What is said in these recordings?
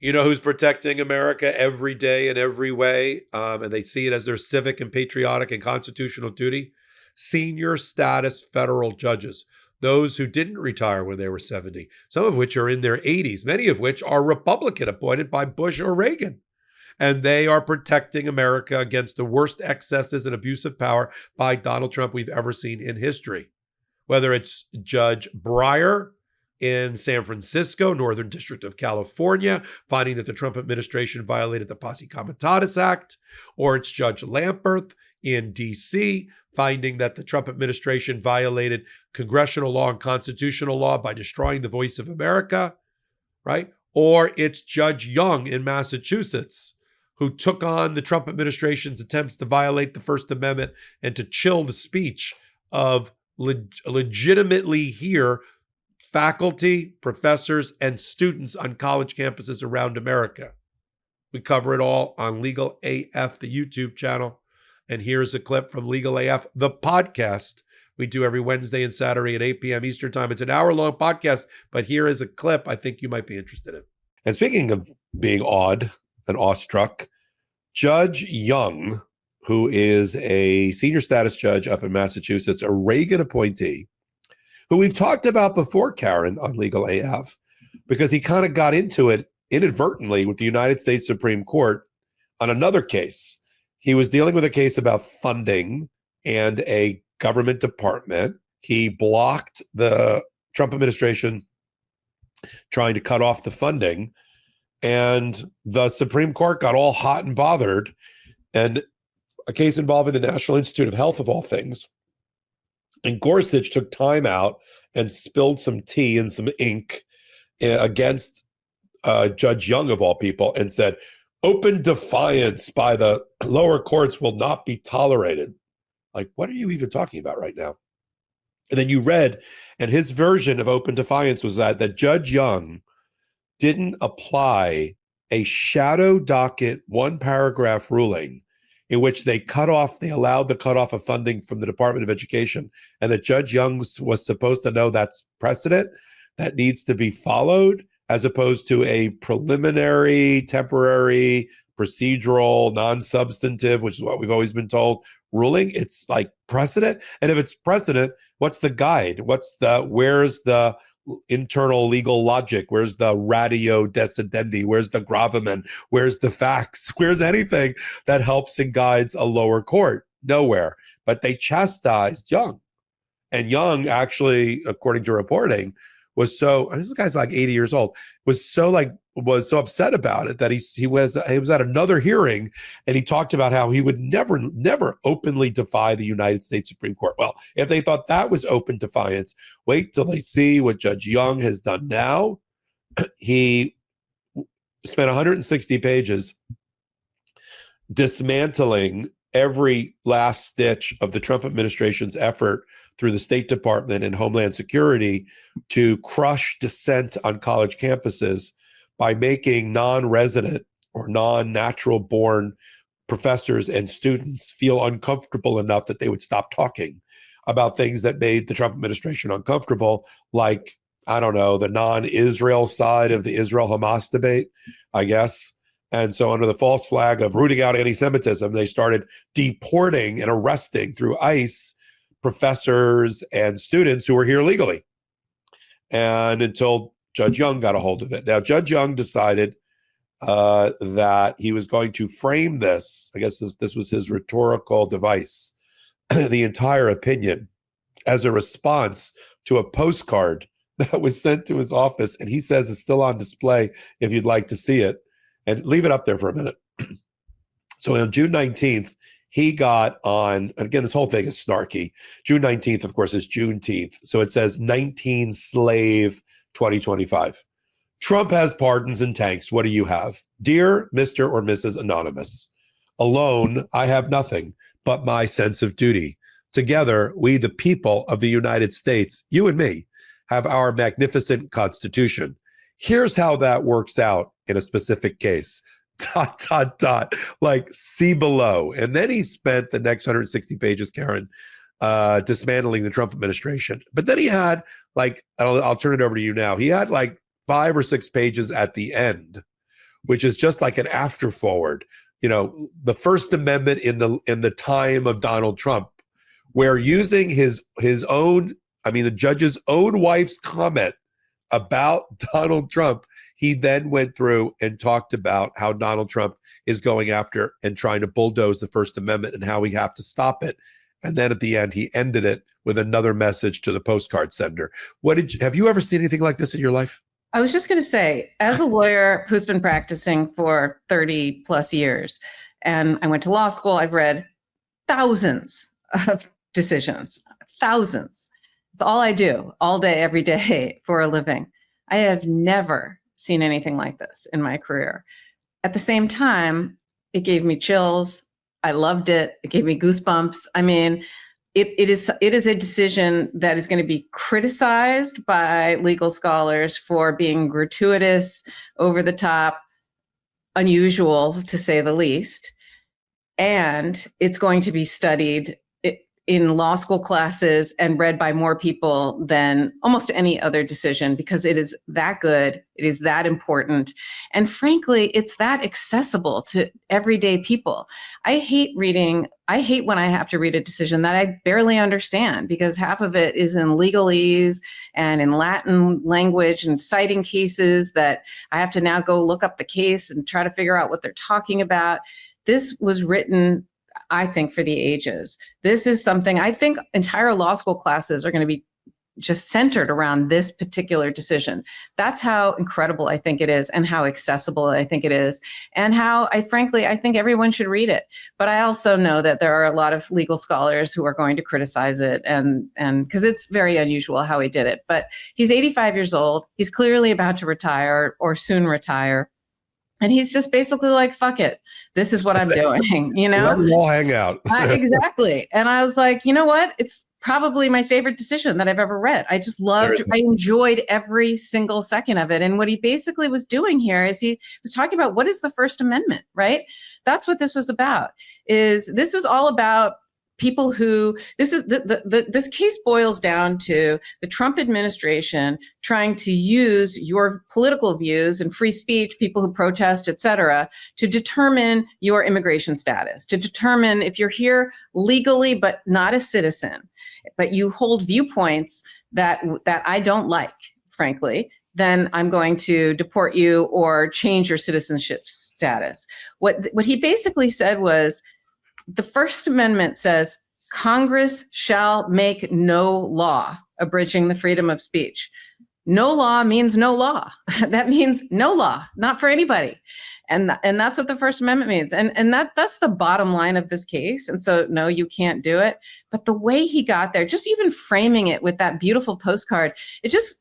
You know who's protecting America every day in every way, and they see it as their civic and patriotic and constitutional duty? Senior status federal judges, those who didn't retire when they were 70, some of which are in their 80s, many of which are Republican appointed by Bush or Reagan. And they are protecting America against the worst excesses and abuse of power by Donald Trump we've ever seen in history. Whether it's Judge Breyer in San Francisco, Northern District of California, finding that the Trump administration violated the Posse Comitatus Act, or it's Judge Lamberth in D.C., finding that the Trump administration violated congressional law and constitutional law by destroying the voice of America, right? Or it's Judge Young in Massachusetts, who took on the Trump administration's attempts to violate the First Amendment and to chill the speech of legitimately here faculty, professors, and students on college campuses around America. We cover it all on Legal AF, the YouTube channel. And here's a clip from Legal AF, the podcast we do every Wednesday and Saturday at 8 p.m. Eastern Time. It's an hour-long podcast, but here is a clip I think you might be interested in. And speaking of being awed and awestruck, Judge Young, who is a senior status judge up in Massachusetts, a Reagan appointee, who we've talked about before, Karen, on Legal AF, because he kind of got into it inadvertently with the United States Supreme Court on another case. He was dealing with a case about funding and a government department. He blocked the Trump administration trying to cut off the funding, and the Supreme Court got all hot and bothered, and a case involving the National Institute of Health, of all things. And Gorsuch took time out and spilled some tea and some ink against Judge Young, of all people, and said, open defiance by the lower courts will not be tolerated. Like, what are you even talking about right now? And then you read, and his version of open defiance was that Judge Young didn't apply a shadow docket, one paragraph ruling in which they allowed the cutoff of funding from the Department of Education, and that Judge Young was supposed to know that's precedent that needs to be followed, as opposed to a preliminary, temporary, procedural, non-substantive, which is what we've always been told, ruling. It's like precedent. And if it's precedent, what's the guide? Where's the internal legal logic? Where's the ratio decidendi? Where's the gravamen? Where's the facts? Where's anything that helps and guides a lower court? Nowhere. But they chastised Young. And Young actually, according to reporting, was so, this guy's like 80 years old, was so upset about it that he was at another hearing, and he talked about how he would never openly defy the United States Supreme Court. Well, if they thought that was open defiance, wait till they see what Judge Young has done now. He spent 160 pages dismantling every last stitch of the Trump administration's effort through the State Department and Homeland Security to crush dissent on college campuses by making non-resident or non-natural born professors and students feel uncomfortable enough that they would stop talking about things that made the Trump administration uncomfortable, like, I don't know, the non-Israel side of the Israel-Hamas debate, I guess. And so under the false flag of rooting out anti-Semitism, they started deporting and arresting through ICE professors and students who were here legally. And until Judge Young got a hold of it. Now, Judge Young decided that he was going to frame this, I guess this was his rhetorical device, the entire opinion as a response to a postcard that was sent to his office, and he says it's still on display if you'd like to see it. And leave it up there for a minute. So on June 19th, he got on, again, this whole thing is snarky. June 19th, of course, is Juneteenth. So it says 19 slave 2025. Trump has pardons and tanks. What do you have? Dear Mr. or Mrs. Anonymous, alone, I have nothing but my sense of duty. Together, we, the people of the United States, you and me, have our magnificent Constitution. Here's how that works out in a specific case, ... like see below. And then he spent the next 160 pages, Karen, dismantling the Trump administration. But then he had like, I'll turn it over to you now. He had like 5 or 6 pages at the end which is just like an after forward. The First Amendment in the time of Donald Trump, where using his own, the judge's own wife's comment about Donald Trump, he then went through and talked about how Donald Trump is going after and trying to bulldoze the First Amendment and how we have to stop it. And then at the end, he ended it with another message to the postcard sender. Have you ever seen anything like this in your life? I was just going to say, as a lawyer who's been practicing for 30 plus years, and I went to law school, I've read thousands of decisions, thousands. It's all I do all day, every day for a living. I have never seen anything like this in my career. At the same time, it gave me chills. I loved it. It gave me goosebumps. It is a decision that is going to be criticized by legal scholars for being gratuitous, over the top, unusual, to say the least. And it's going to be studied in law school classes and read by more people than almost any other decision, because it is that good, it is that important, and frankly, it's that accessible to everyday people. I hate when I have to read a decision that I barely understand, because half of it is in legalese and in Latin language and citing cases that I have to now go look up the case and try to figure out what they're talking about. This was written, I think, for the ages. This is something I think entire law school classes are going to be just centered around this particular decision. That's how incredible I think it is, and how accessible I think it is, and how I think everyone should read it. But I also know that there are a lot of legal scholars who are going to criticize it, and because it's very unusual how he did it. But he's 85 years old. He's clearly about to retire or soon retire. And he's just basically like, fuck it. This is what I'm doing, Let them all hang out. Exactly. And I was like, you know what? It's probably my favorite decision that I've ever read. I enjoyed every single second of it. And what he basically was doing here is he was talking about, what is the First Amendment, right? That's what this was about. This was all about people who, this case boils down to the Trump administration trying to use your political views and free speech, people who protest, et cetera, to determine your immigration status, to determine if you're here legally but not a citizen, but you hold viewpoints that I don't like, frankly, then I'm going to deport you or change your citizenship status. What he basically said was, the First Amendment says Congress shall make no law abridging the freedom of speech. No law means no law. That means no law, not for anybody. And that's what the First Amendment means. And that's the bottom line of this case. And so, no, you can't do it. But the way he got there, just even framing it with that beautiful postcard,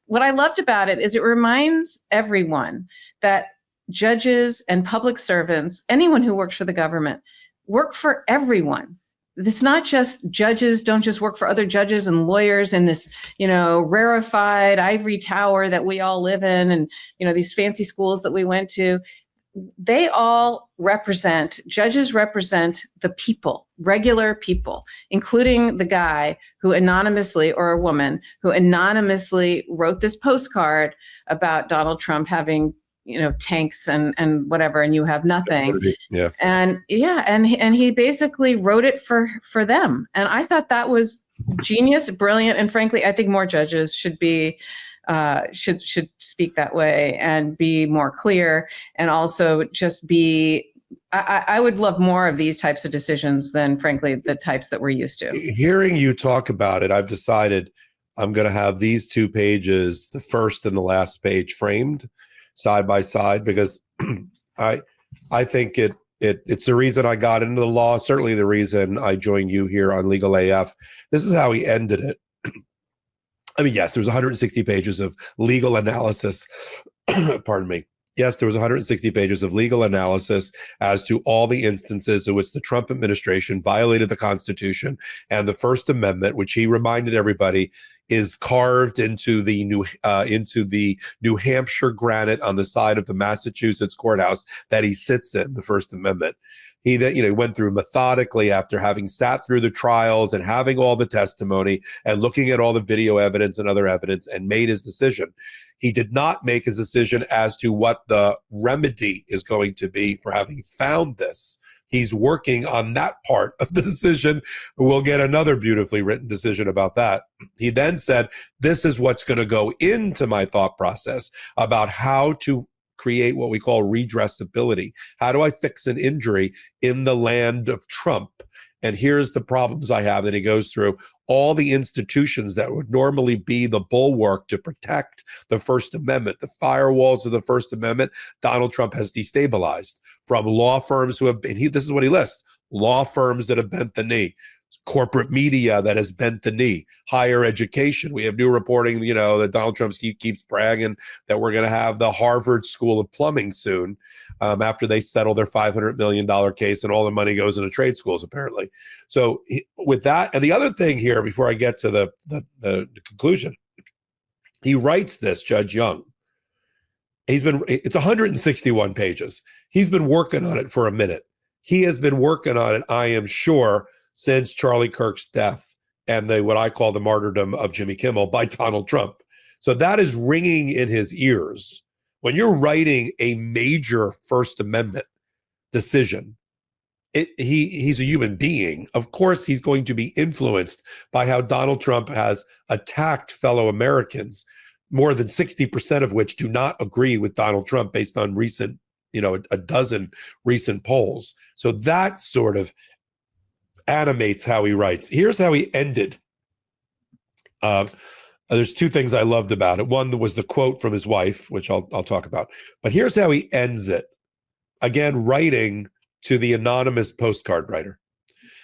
what I loved about it is it reminds everyone that judges and public servants, anyone who works for the government, work for everyone. It's not just judges don't just work for other judges and lawyers in this, rarefied ivory tower that we all live in, and, these fancy schools that we went to. Judges represent the people, regular people, including the guy who anonymously, or a woman who anonymously wrote this postcard about Donald Trump having tanks and whatever, and you have nothing. Yeah. And he basically wrote it for them. And I thought that was genius, brilliant. And frankly, I think more judges should should speak that way and be more clear, and also just be, I would love more of these types of decisions than, frankly, the types that we're used to. Hearing you talk about it, I've decided I'm going to have these two pages, the first and the last page, framed side by side, because I think it's the reason I got into the law, certainly the reason I joined you here on Legal AF. This is how he ended it. Yes, there's 160 pages of legal analysis. Pardon me. Yes, there was 160 pages of legal analysis as to all the instances in which the Trump administration violated the Constitution and the First Amendment, which he reminded everybody is carved into the New Hampshire granite on the side of the Massachusetts courthouse that he sits in, the First Amendment. He then, went through methodically, after having sat through the trials and having all the testimony and looking at all the video evidence and other evidence, and made his decision. He did not make his decision as to what the remedy is going to be for having found this. He's working on that part of the decision. We'll get another beautifully written decision about that. He then said, this is what's going to go into my thought process about how to create what we call redressability. How do I fix an injury in the land of Trump? And here's the problems I have. That he goes through all the institutions that would normally be the bulwark to protect the First Amendment, the firewalls of the First Amendment. Donald Trump has destabilized, from law firms who have been, this is what he lists, law firms that have bent the knee, corporate media that has bent the knee, higher education. We have new reporting, that Donald Trump keeps bragging that we're going to have the Harvard School of Plumbing soon, after they settle their $500 million case, and all the money goes into trade schools, apparently. So with that, and the other thing here, before I get to the conclusion, he writes this, Judge Young. It's 161 pages. He's been working on it for a minute. He has been working on it, I am sure, since Charlie Kirk's death and what I call the martyrdom of Jimmy Kimmel by Donald Trump. So that is ringing in his ears. When you're writing a major First Amendment decision, he's a human being. Of course, he's going to be influenced by how Donald Trump has attacked fellow Americans, more than 60% of which do not agree with Donald Trump based on recent, a dozen recent polls. So that sort of animates how he writes. Here's how he ended. There's two things I loved about it. One was the quote from his wife, which I'll talk about. But here's how he ends it. Again, writing to the anonymous postcard writer.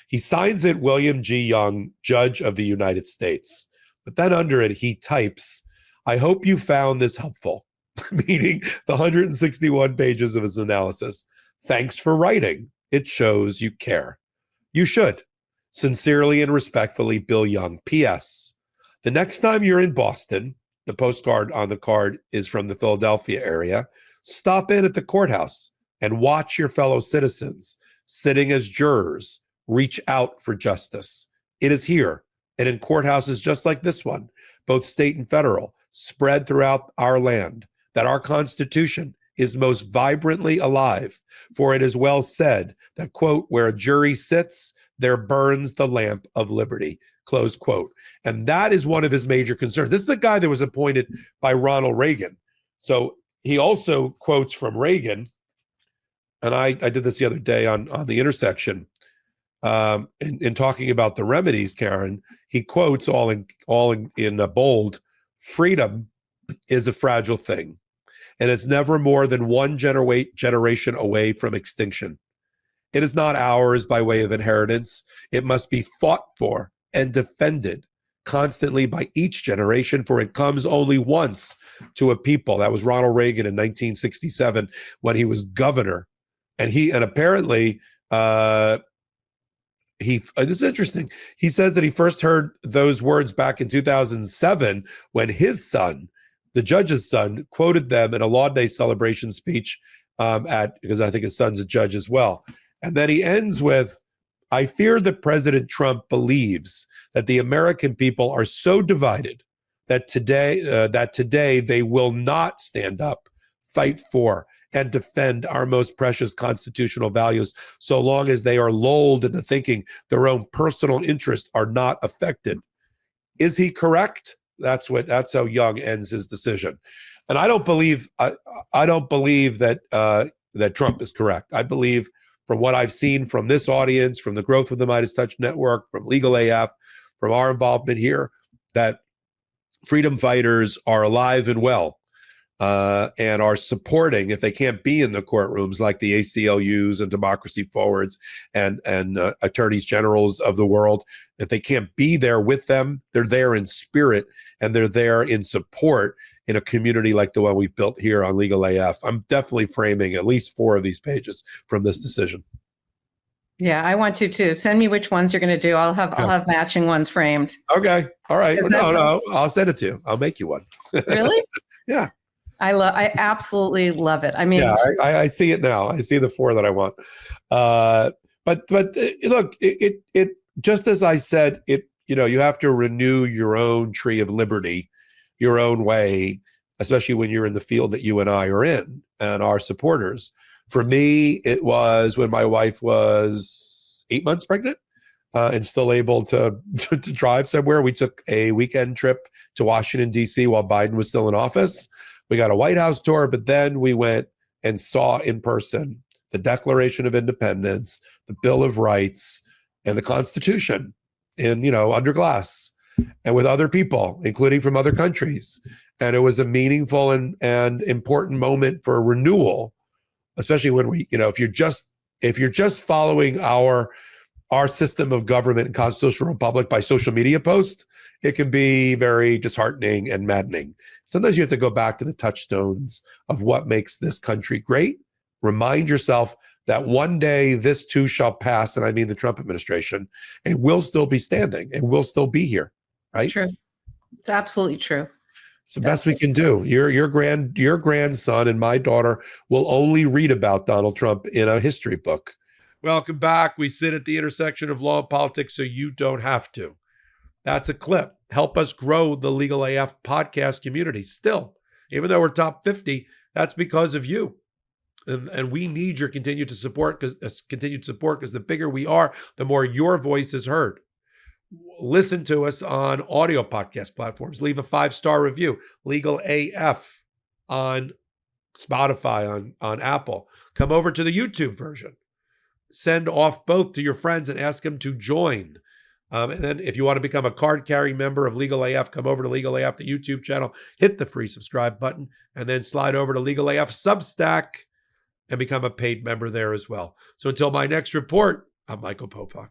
He signs it William G. Young, Judge of the United States. But then under it, he types, I hope you found this helpful, meaning the 161 pages of his analysis. Thanks for writing. It shows you care. You should. Sincerely and respectfully, Bill Young. P.S. The next time you're in Boston, the postcard on the card is from the Philadelphia area, stop in at the courthouse and watch your fellow citizens sitting as jurors reach out for justice. It is here and in courthouses just like this one, both state and federal, spread throughout our land, that our Constitution is most vibrantly alive. For it is well said that, quote, where a jury sits, there burns the lamp of liberty, close quote. And that is one of his major concerns. This is a guy that was appointed by Ronald Reagan. So he also quotes from Reagan, and I did this the other day on The Intersection, in talking about the remedies, Karen. He quotes all in bold, freedom is a fragile thing, and it's never more than one generation away from extinction. It is not ours by way of inheritance. It must be fought for and defended constantly by each generation, for it comes only once to a people. That was Ronald Reagan in 1967 when he was governor. And apparently, this is interesting. He says that he first heard those words back in 2007 when his son, the judge's son, quoted them in a Law Day celebration speech because I think his son's a judge as well. And then he ends with, I fear that President Trump believes that the American people are so divided that today they will not stand up, fight for, and defend our most precious constitutional values so long as they are lulled into thinking their own personal interests are not affected. Is he correct? That's how Young ends his decision. And I don't believe that Trump is correct. I believe, from what I've seen from this audience, from the growth of the MeidasTouch Network, from Legal AF, from our involvement here, that freedom fighters are alive and well, and are supporting, if they can't be in the courtrooms, like the ACLUs and Democracy Forwards and attorneys generals of the world, if they can't be there with them, they're there in spirit and they're there in support in a community like the one we've built here on Legal AF. I'm definitely framing at least 4 of these pages from this decision. Yeah, I want you to send me which ones you're going to do. I'll have matching ones framed. Okay, all right. No, I'll send it to you. I'll make you one. Really? Yeah. I absolutely love it. I mean, yeah, I see it now. I see the 4 that I want. But look, it just as I said, you have to renew your own tree of liberty, your own way. especially when you're in the field that you and I are in and our supporters. For me, it was when my wife was 8 months pregnant and still able to drive somewhere. We took a weekend trip to Washington, D.C. while Biden was still in office. We got a White House tour, but then we went and saw in person the Declaration of Independence, the Bill of Rights, and the Constitution under glass and with other people, including from other countries. And it was a meaningful and important moment for renewal, especially when if you're just following our system of government and constitutional republic by social media posts, it can be very disheartening and maddening. Sometimes you have to go back to the touchstones of what makes this country great. Remind yourself that one day this too shall pass, and I mean the Trump administration, and we'll still be standing and we'll still be here, right? It's true. It's absolutely true. It's the best we can do. Your grandson and my daughter will only read about Donald Trump in a history book. Welcome back. We sit at the intersection of law and politics so you don't have to. That's a clip. Help us grow the Legal AF podcast community. Still, even though we're top 50, that's because of you. And we need your continued support because the bigger we are, the more your voice is heard. Listen to us on audio podcast platforms. Leave a 5-star review. Legal AF on Spotify, on Apple. Come over to the YouTube version. Send off both to your friends and ask them to join. And then if you want to become a card-carrying member of Legal AF, come over to Legal AF, the YouTube channel, hit the free subscribe button, and then slide over to Legal AF Substack and become a paid member there as well. So until my next report, I'm Michael Popak.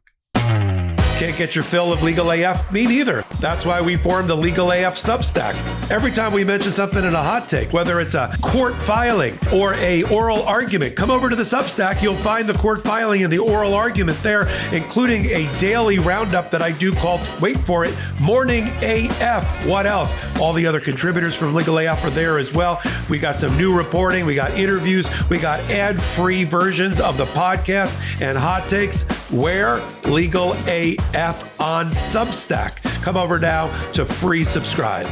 Can't get your fill of Legal AF? Me neither. That's why we formed the Legal AF Substack. Every time we mention something in a hot take, whether it's a court filing or a oral argument, come over to the Substack. You'll find the court filing and the oral argument there, including a daily roundup that I do called, wait for it, Morning AF. What else? All the other contributors from Legal AF are there as well. We got some new reporting. We got interviews. We got ad-free versions of the podcast and hot takes. Where? Legal AF on Substack. Come over now to free subscribe.